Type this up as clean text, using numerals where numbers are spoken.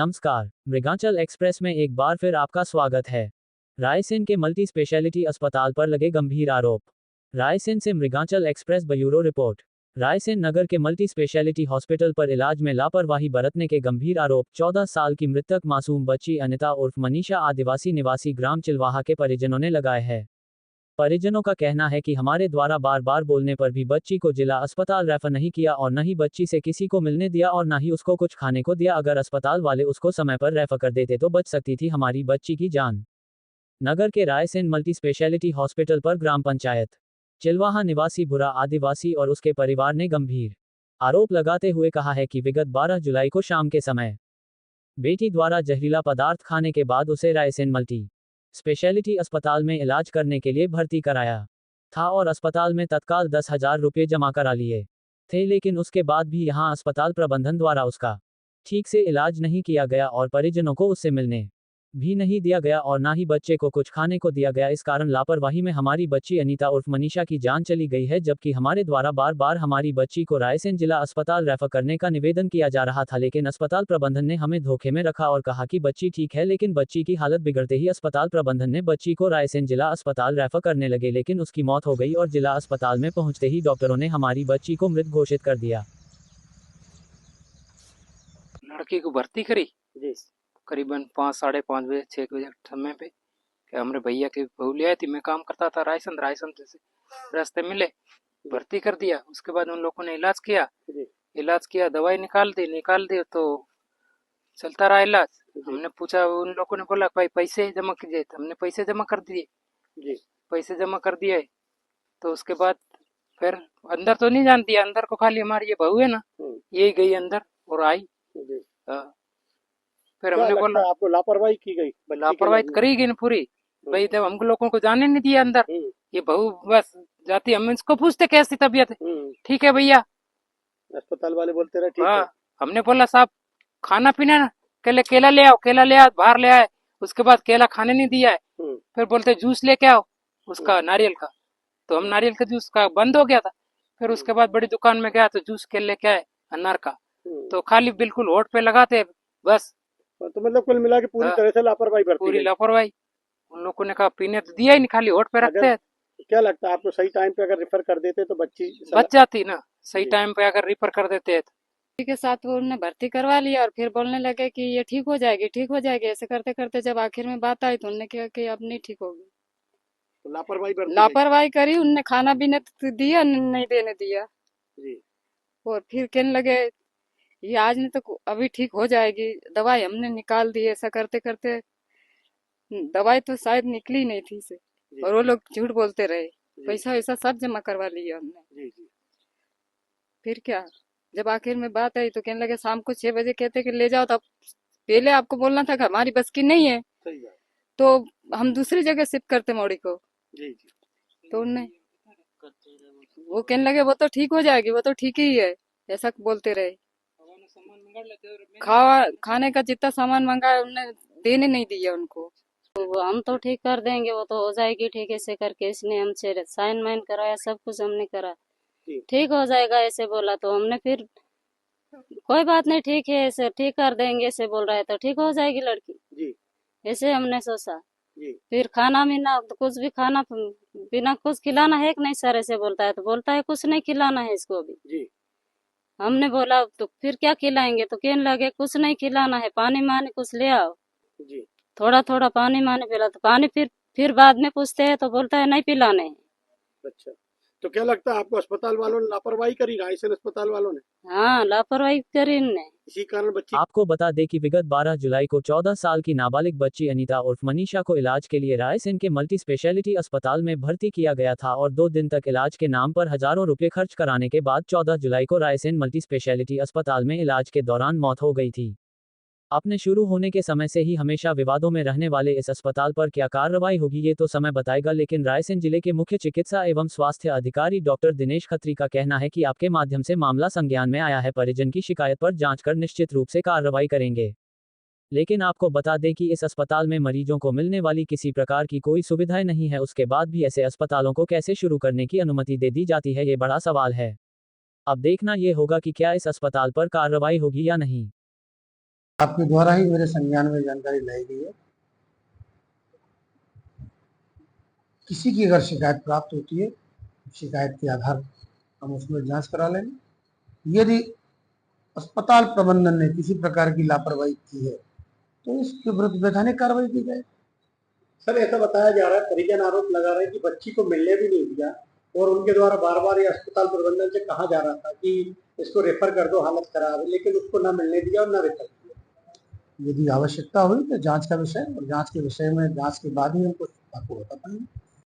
नमस्कार, मृगांचल एक्सप्रेस में एक बार फिर आपका स्वागत है। रायसेन के मल्टी स्पेशलिटी अस्पताल पर लगे गंभीर आरोप। रायसेन से मृगांचल एक्सप्रेस ब्यूरो रिपोर्ट। रायसेन नगर के मल्टी स्पेशलिटी हॉस्पिटल पर इलाज में लापरवाही बरतने के गंभीर आरोप 14 साल की मृतक मासूम बच्ची अनिता उर्फ मनीषा आदिवासी निवासी ग्राम चिलवाहा के परिजनों ने लगाए हैं। परिजनों का कहना है कि हमारे द्वारा बार बार बोलने पर भी बच्ची को जिला अस्पताल रेफर नहीं किया और न ही बच्ची से किसी को मिलने दिया और न ही उसको कुछ खाने को दिया। अगर अस्पताल वाले उसको समय पर रेफर कर देते तो बच सकती थी हमारी बच्ची की जान। नगर के रायसेन मल्टी स्पेशलिटी हॉस्पिटल पर ग्राम पंचायत चिलवाहा निवासी भुरा आदिवासी और उसके परिवार ने गंभीर आरोप लगाते हुए कहा है कि विगत 12 जुलाई को शाम के समय बेटी द्वारा जहरीला पदार्थ खाने के बाद उसे रायसेन मल्टी स्पेशलिटी अस्पताल में इलाज करने के लिए भर्ती कराया था और अस्पताल में तत्काल 10,000 रुपये जमा करा लिए थे, लेकिन उसके बाद भी यहां अस्पताल प्रबंधन द्वारा उसका ठीक से इलाज नहीं किया गया और परिजनों को उससे मिलने भी नहीं दिया गया और ना ही बच्चे को कुछ खाने को दिया गया। इस कारण लापरवाही में हमारी बच्ची अनीता उर्फ मनीषा की जान चली गई है, जबकि हमारे द्वारा बार बार हमारी बच्ची को रायसेन जिला अस्पताल रेफर करने का निवेदन किया जा रहा था, लेकिन अस्पताल प्रबंधन ने हमें धोखे में रखा और कहा कि बच्ची ठीक है। लेकिन बच्ची की हालत बिगड़ते ही अस्पताल प्रबंधन ने बच्ची को रायसेन जिला अस्पताल रेफर करने लगे, लेकिन उसकी मौत हो गई और जिला अस्पताल में पहुंचते ही डॉक्टरों ने हमारी बच्ची को मृत घोषित कर दिया। लड़की को भर्ती करी जी करीबन 5 साढ़े 5 बजे 6 बजे समय पे कि हमारे भैया की बहू ले आई थी। मैं काम करता था रायसन से रास्ते मिले, भर्ती कर दिया। उसके बाद उन लोगों ने इलाज किया, दवाई निकाल दी तो चलता रहा इलाज। हमने पूछा, उन लोगों ने बोला भाई पैसे जमा कीजिए, हमने पैसे जमा कर दिए। पैसे जमा कर दिए तो उसके बाद फिर अंदर तो नहीं जान दिया, अंदर को खाली हमारी ये बहू है ना यही गई अंदर और आई। फिर हमने बोला आपको लापरवाही की गई, लापरवाही करी गई ना पूरी भाई, जब हम लोगों को जाने नहीं दिया अंदर। ये बहू बस जाती, हम इसको पूछते कैसी तबीयत है, ठीक है भैया। अस्पताल वाले बोलते रहे ठीक है। हमने बोला साहब खाना पीना ना, केला ले आओ, बाहर ले आए। उसके बाद केला खाने नहीं दिया है। फिर बोलते जूस लेके आओ उसका नारियल का, तो हम नारियल का जूस का बंद हो गया था। फिर उसके बाद बड़ी दुकान में गया तो जूस के लेके आए अनार का, तो खाली बिल्कुल होठ पे लगाते बस। तो मतलब कुल मिला के पूरी तरह से लापरवाही बरती पूरी लापरवाही। उन लोगों ने कहा पीने तो दिया ही नहीं, खाली होठ पे रखते हैं। क्या लगता है आपको, सही टाइम पे अगर रेफर कर देते तो बच्ची बच जाती ना? सही टाइम पे अगर रेफर कर देते हैं के साथ वो उन्होंने भर्ती करवा लिया और फिर बोलने लगे कि ये ठीक हो जाएगी। ऐसे करते करते जब आखिर में बात आई तो उन्होंने कहा कि अब नहीं ठीक होगी। तो लापरवाही करी, उनने खाना भी नहीं दिया, नहीं देने दिया। और फिर कहने लगे ये आज नहीं तो अभी ठीक हो जाएगी, दवाई हमने निकाल दी। ऐसा करते करते दवाई तो शायद निकली नहीं थी से, और वो लोग झूठ बोलते रहे। पैसा वैसा सब जमा करवा लिया हमने। फिर क्या, जब आखिर में बात आई तो कहने लगे शाम को 6 बजे कहते कि ले जाओ। तो पहले आपको बोलना था कि हमारी बस की नहीं है, तो हम दूसरी जगह शिफ्ट करते मौड़ी को। तो उन्हें वो कहने लगे वो तो ठीक हो जाएगी, वो तो ठीक ही है, ऐसा बोलते रहे। खाने का जितना सामान मंगाया उन्होंने देने नहीं दिया उनको। तो हम तो ठीक कर देंगे, वो तो हो जाएगी ठीक, ऐसे करके इसने हमसे साइन वाइन कराया, सब कुछ हमने करा, ठीक हो जाएगा ऐसे बोला। तो हमने फिर कोई बात नहीं, ठीक है ऐसे ठीक कर देंगे ऐसे बोल रहा है तो ठीक हो जाएगी लड़की, ऐसे हमने सोचा। फिर खाना पीना तो कुछ भी खाना बिना कुछ खिलाना है कि नहीं सर, ऐसे बोलता है। तो बोलता है कुछ नहीं खिलाना है इसको भी। हमने बोला तो फिर क्या खिलाएंगे, तो कहने लगे कुछ नहीं खिलाना है, पानी मानी कुछ ले आओ। थोड़ा थोड़ा पानी मानी पिला, तो पानी फिर बाद में पूछते हैं तो बोलता है नहीं पिलाने। अच्छा, तो क्या लगता है आपको अस्पताल वालों ने लापरवाही करी, रायसेन अस्पताल वालों ने? हाँ, लापरवाही करी इनने, इसी कारण बच्ची। आपको बता दें कि विगत 12 जुलाई को 14 साल की नाबालिग बच्ची अनीता उर्फ मनीषा को इलाज के लिए रायसेन के मल्टी स्पेशलिटी अस्पताल में भर्ती किया गया था और 2 दिन तक इलाज के नाम पर हजारों रुपए खर्च कराने के बाद 14 जुलाई को रायसेन मल्टी स्पेशलिटी अस्पताल में इलाज के दौरान मौत हो गई थी। अपने शुरू होने के समय से ही हमेशा विवादों में रहने वाले इस अस्पताल पर क्या कार्रवाई होगी ये तो समय बताएगा, लेकिन रायसेन जिले के मुख्य चिकित्सा एवं स्वास्थ्य अधिकारी डॉक्टर दिनेश खत्री का कहना है कि आपके माध्यम से मामला संज्ञान में आया है, परिजन की शिकायत पर जांच कर निश्चित रूप से कार्रवाई करेंगे। लेकिन आपको बता दें कि इस अस्पताल में मरीजों को मिलने वाली किसी प्रकार की कोई सुविधाएं नहीं है, उसके बाद भी ऐसे अस्पतालों को कैसे शुरू करने की अनुमति दे दी जाती है, ये बड़ा सवाल है। अब देखना ये होगा कि क्या इस अस्पताल पर कार्रवाई होगी या नहीं। आपके द्वारा ही मेरे संज्ञान में जानकारी लाई गई है। किसी की अगर शिकायत प्राप्त होती है, शिकायत के आधार पर हम उसमें जांच करा लेंगे। यदि अस्पताल प्रबंधन ने किसी प्रकार की लापरवाही की है तो इसके विरुद्ध वैधानिक कार्रवाई की जाए। सर ऐसा बताया जा रहा है, परिजन आरोप लगा रहे हैं कि बच्ची को मिलने भी नहीं दिया और उनके द्वारा बार बार ये अस्पताल प्रबंधन से कहा जा रहा था कि इसको रेफर कर दो, हालत खराब है, लेकिन उसको ना मिलने दिया और ना रेफर किया। यदि आवश्यकता हुई तो जांच का विषय, और जांच के विषय में जांच के बाद ही हम कुछ आपको बता पाएंगे।